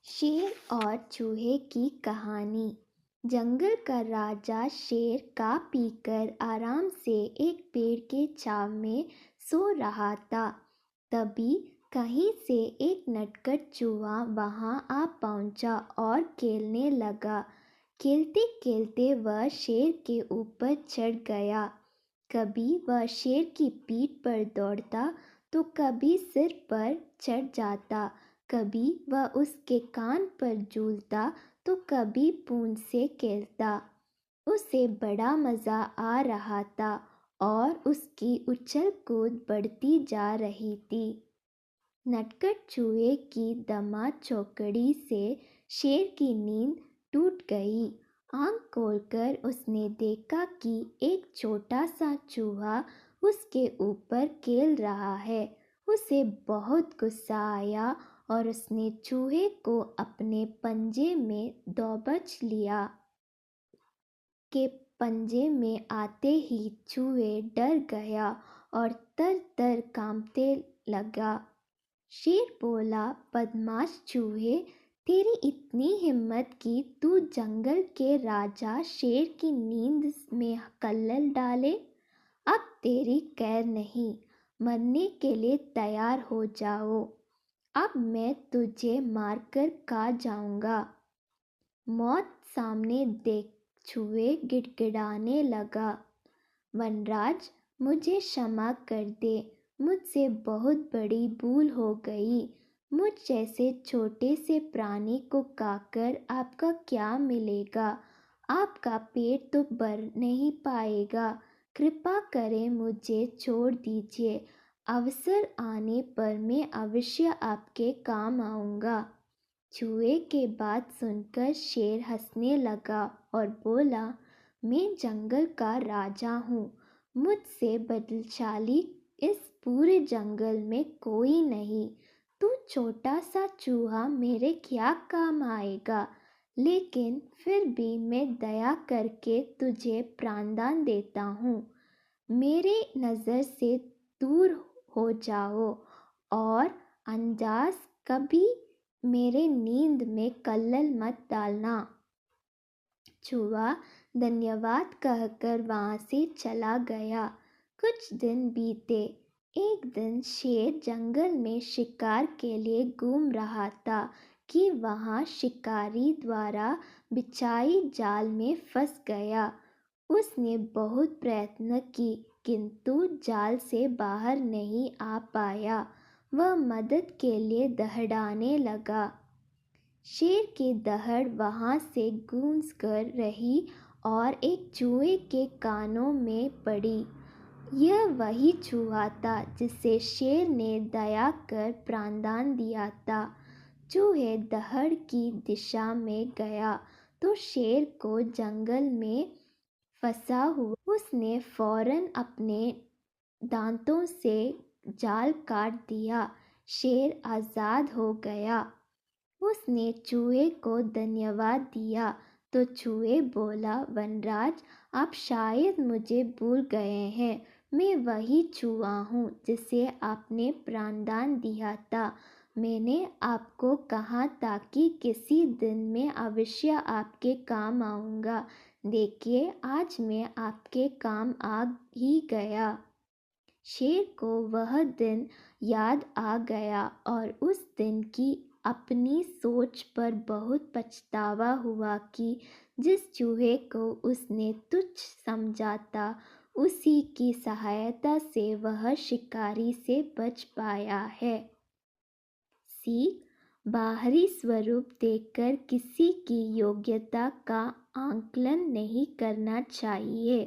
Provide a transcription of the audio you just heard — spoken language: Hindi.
शेर और चूहे की कहानी। जंगल का राजा शेर खा पीकर आराम से एक पेड़ के छांव में सो रहा था। तभी कहीं से एक नटखट चूहा वहां आ पहुंचा और खेलने लगा। खेलते खेलते वह शेर के ऊपर चढ़ गया। कभी वह शेर की पीठ पर दौड़ता तो कभी सिर पर चढ़ जाता। कभी वह उसके कान पर झूलता तो कभी पूंछ से खेलता। उसे बड़ा मज़ा आ रहा था और उसकी उछल कूद बढ़ती जा रही थी। नटखट चूहे की दमा चौकड़ी से शेर की नींद टूट गई। आंख खोलकर उसने देखा कि एक छोटा सा चूहा उसके ऊपर खेल रहा है। उसे बहुत गुस्सा आया और उसने चूहे को अपने पंजे में दबोच लिया। के पंजे में आते ही चूहे डर गया और तर तर कांपने लगा। शेर बोला, बदमाश चूहे, तेरी इतनी हिम्मत कि तू जंगल के राजा शेर की नींद में कल्लल डाले। अब तेरी खैर नहीं, मरने के लिए तैयार हो जाओ। अब मैं तुझे मारकर खा जाऊंगा। मौत सामने देख चूहे गिड़गिड़ाने लगा। वनराज, मुझे क्षमा कर दे, मुझसे बहुत बड़ी भूल हो गई। मुझ जैसे छोटे से प्राणी को खाकर आपका क्या मिलेगा? आपका पेट तो भर नहीं पाएगा। कृपा करें मुझे छोड़ दीजिए। अवसर आने पर मैं अवश्य आपके काम आऊँगा। चूहे के बात सुनकर शेर हंसने लगा और बोला, मैं जंगल का राजा हूँ। मुझसे बलशाली इस पूरे जंगल में कोई नहीं। तू छोटा सा चूहा मेरे क्या काम आएगा? लेकिन फिर भी मैं दया करके तुझे प्राणदान देता हूँ। मेरे नज़र से दूर हो जाओ और अंदाज कभी मेरे नींद में कल्लल मत डालना। चूहा धन्यवाद कहकर वहाँ से चला गया। कुछ दिन बीते। एक दिन शेर जंगल में शिकार के लिए घूम रहा था कि वहाँ शिकारी द्वारा बिछाई जाल में फंस गया। उसने बहुत प्रयत्न की किंतु जाल से बाहर नहीं आ पाया। वह मदद के लिए दहड़ाने लगा। शेर की दहाड़ वहाँ से गूंज कर रही और एक चूहे के कानों में पड़ी। यह वही चूहा था जिसे शेर ने दया कर प्राणदान दिया था। चूहे दहाड़ की दिशा में गया तो शेर को जंगल में फंसा हुआ। उसने फौरन अपने दांतों से जाल काट दिया। शेर आज़ाद हो गया। उसने चूहे को धन्यवाद दिया तो चूहे बोला, वनराज, आप शायद मुझे भूल गए हैं। मैं वही चूहा हूँ जिसे आपने प्राणदान दिया था। मैंने आपको कहा था कि किसी दिन मैं अवश्य आपके काम आऊँगा। देखिए, आज मैं आपके काम आ ही गया। शेर को वह दिन याद आ गया और उस दिन की अपनी सोच पर बहुत पछतावा हुआ कि जिस चूहे को उसने तुच्छ समझा था, उसी की सहायता से वह शिकारी से बच पाया है। सीख, बाहरी स्वरूप देखकर किसी की योग्यता का आंकलन नहीं करना चाहिए।